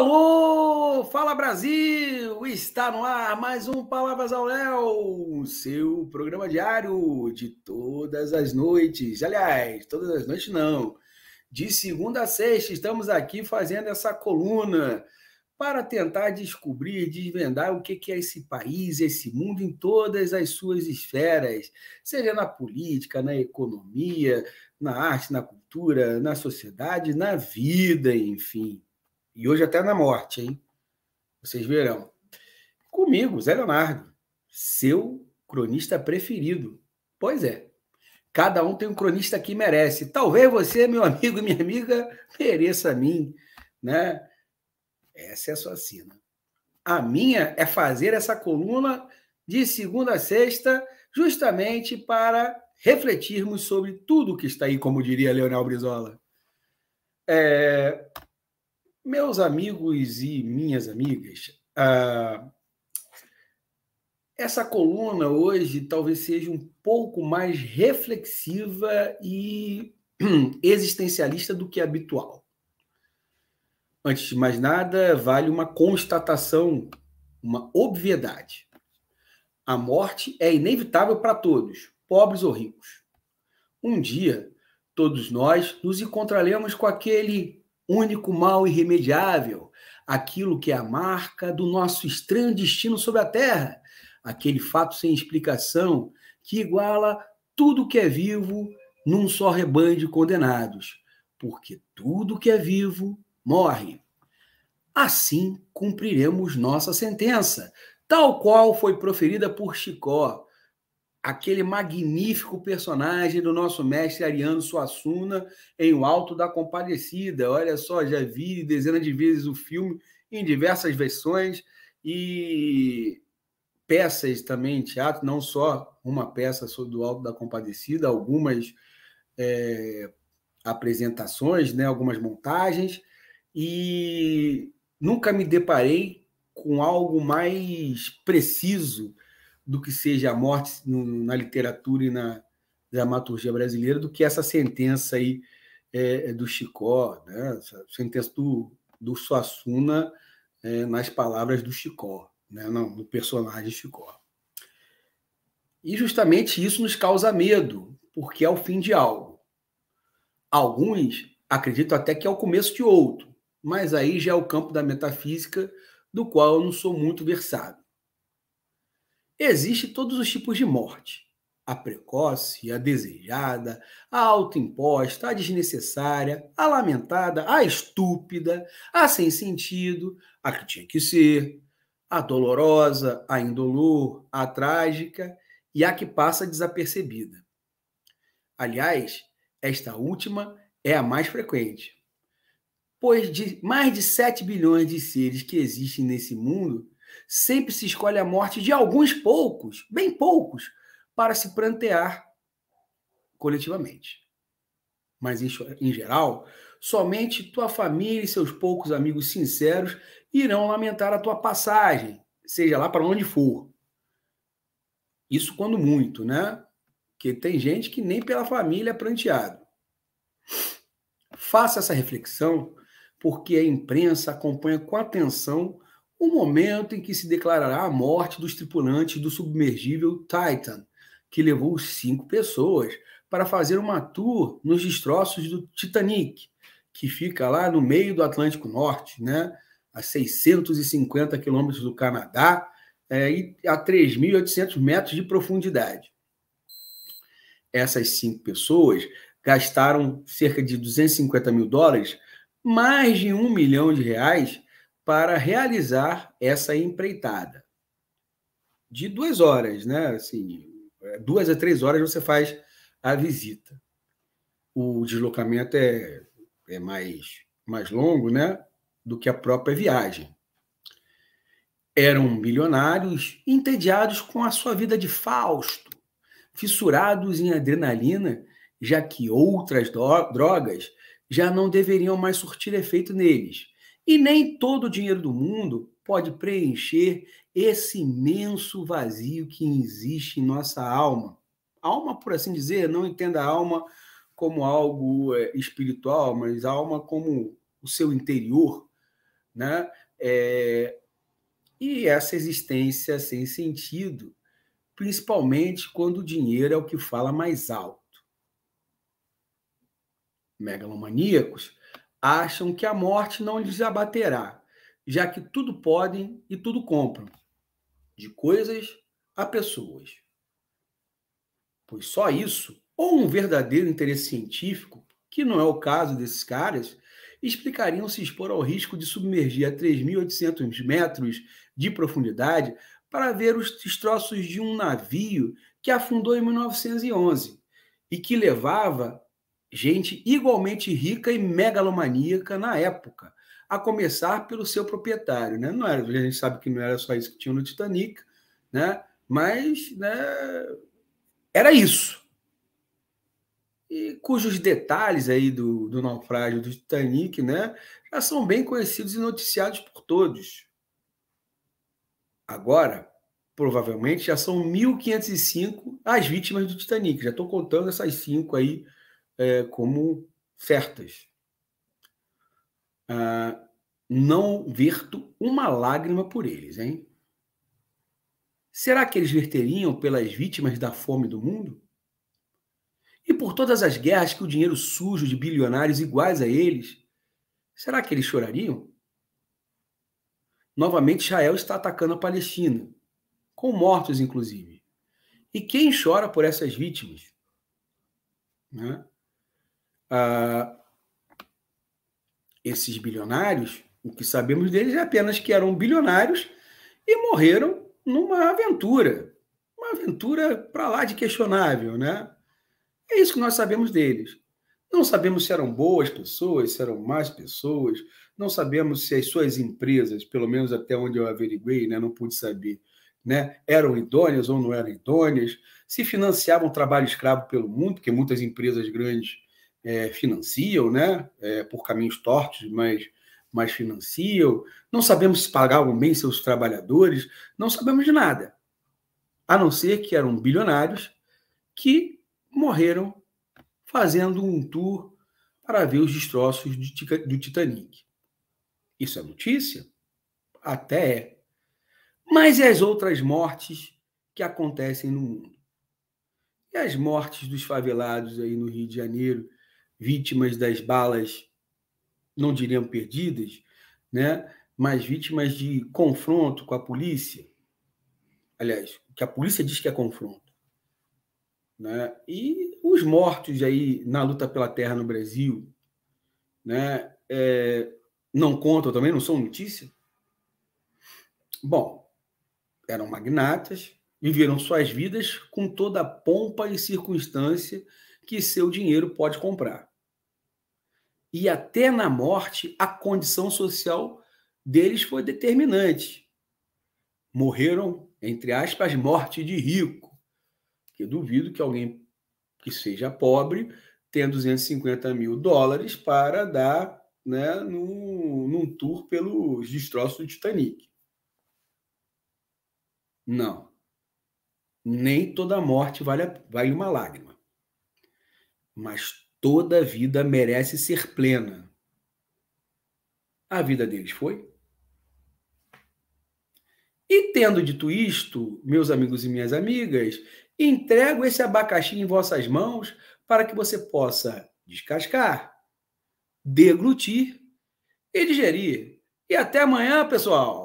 Alô, fala Brasil! Está no ar mais um Palavras ao Léo, seu programa diário de todas as noites. Aliás, todas as noites não. De segunda a sexta estamos aqui fazendo essa coluna para tentar descobrir, desvendar o que é esse país, esse mundo em todas as suas esferas, seja na política, na economia, na arte, na cultura, na sociedade, na vida, enfim. E hoje até na morte, hein? Vocês verão. Comigo, Zé Leonardo, seu cronista preferido. Pois é, cada um tem um cronista que merece. Talvez você, meu amigo e minha amiga, mereça a mim, né? Essa é a sua sina. A minha é fazer essa coluna de segunda a sexta, justamente para refletirmos sobre tudo que está aí, como diria Leonel Brizola. Meus amigos e minhas amigas, essa coluna hoje talvez seja um pouco mais reflexiva e existencialista do que habitual. Antes de mais nada, vale uma constatação, uma obviedade. A morte é inevitável para todos, pobres ou ricos. Um dia, todos nós nos encontraremos com aquele único mal irremediável, aquilo que é a marca do nosso estranho destino sobre a Terra, aquele fato sem explicação que iguala tudo que é vivo num só rebanho de condenados, porque tudo que é vivo morre. Assim cumpriremos nossa sentença, tal qual foi proferida por Chicó, aquele magnífico personagem do nosso mestre Ariano Suassuna em O Alto da Compadecida. Olha só, já vi dezenas de vezes o filme em diversas versões e peças também em teatro, não só uma peça sobre o Alto da Compadecida, algumas apresentações, né, algumas montagens, e nunca me deparei com algo mais preciso do que seja a morte na literatura e na dramaturgia brasileira do que essa sentença aí do Chicó, né? Essa sentença do Suassuna nas palavras do Chicó, né? Não, do personagem Chicó. E justamente isso nos causa medo, porque é o fim de algo. Alguns acreditam até que é o começo de outro, mas aí já é o campo da metafísica, do qual eu não sou muito versado. Existem todos os tipos de morte. A precoce, a desejada, a autoimposta, a desnecessária, a lamentada, a estúpida, a sem sentido, a que tinha que ser, a dolorosa, a indolor, a trágica e a que passa desapercebida. Aliás, esta última é a mais frequente, pois de mais de 7 bilhões de seres que existem nesse mundo, sempre se escolhe a morte de alguns poucos, bem poucos, para se prantear coletivamente. Mas, em geral, somente tua família e seus poucos amigos sinceros irão lamentar a tua passagem, seja lá para onde for. Isso quando muito, né? Porque tem gente que nem pela família é pranteado. Faça essa reflexão, porque a imprensa acompanha com atenção o momento em que se declarará a morte dos tripulantes do submergível Titan, que levou 5 pessoas para fazer uma tour nos destroços do Titanic, que fica lá no meio do Atlântico Norte, né, a 650 quilômetros do Canadá e a 3.800 metros de profundidade. Essas 5 pessoas gastaram cerca de $250 mil, mais de R$1 milhão, para realizar essa empreitada. De 2 horas, né? Assim, 2 a 3 horas você faz a visita. O deslocamento é mais longo, né? Do que a própria viagem. Eram milionários entediados com a sua vida de Fausto, fissurados em adrenalina, já que outras drogas já não deveriam mais surtir efeito neles. E nem todo o dinheiro do mundo pode preencher esse imenso vazio que existe em nossa alma. Alma, por assim dizer, não entenda a alma como algo espiritual, mas a alma como o seu interior, né? E essa existência sem sentido, principalmente quando o dinheiro é o que fala mais alto. Megalomaníacos acham que a morte não lhes abaterá, já que tudo podem e tudo compram, de coisas a pessoas. Pois só isso, ou um verdadeiro interesse científico, que não é o caso desses caras, explicariam se expor ao risco de submergir a 3.800 metros de profundidade para ver os destroços de um navio que afundou em 1911 e que levava gente igualmente rica e megalomaníaca na época, a começar pelo seu proprietário. Né? Não era, a gente sabe que não era só isso que tinha no Titanic, né? Mas era isso. E cujos detalhes aí do naufrágio do Titanic, né, já são bem conhecidos e noticiados por todos. Agora, provavelmente, já são 1.505 as vítimas do Titanic. Já estou contando essas 5 aí como certas. Não verto uma lágrima por eles, hein? Será que eles verteriam pelas vítimas da fome do mundo? E por todas as guerras que o dinheiro sujo de bilionários iguais a eles, será que eles chorariam? Novamente, Israel está atacando a Palestina, com mortos, inclusive. E quem chora por essas vítimas? Né? Esses bilionários, o que sabemos deles é apenas que eram bilionários e morreram numa aventura. Uma aventura para lá de questionável, né? É isso que nós sabemos deles. Não sabemos se eram boas pessoas, se eram más pessoas, não sabemos se as suas empresas, pelo menos até onde eu averiguei, né, não pude saber, né, eram idôneas ou não eram idôneas, se financiavam trabalho escravo pelo mundo, porque muitas empresas grandes financiam, né, por caminhos tortos, mas financiam. Não sabemos se pagavam bem seus trabalhadores, não sabemos de nada, a não ser que eram bilionários que morreram fazendo um tour para ver os destroços do Titanic. Isso é notícia? Até é. Mas e as outras mortes que acontecem no mundo? E as mortes dos favelados aí no Rio de Janeiro, vítimas das balas, não diriam perdidas, né? Mas vítimas de confronto com a polícia? Aliás, que a polícia diz que é confronto. Né? E os mortos aí na luta pela terra no Brasil, né? Não contam também, não são notícia? Bom, eram magnatas, viveram suas vidas com toda a pompa e circunstância que seu dinheiro pode comprar. E até na morte, a condição social deles foi determinante. Morreram, entre aspas, morte de rico. Que eu duvido que alguém que seja pobre tenha $250 mil para dar, né, num tour pelos destroços do Titanic. Não. Nem toda morte vale uma lágrima. Mas toda vida merece ser plena. A vida deles foi? E tendo dito isto, meus amigos e minhas amigas, entrego esse abacaxi em vossas mãos para que você possa descascar, deglutir e digerir. E até amanhã, pessoal!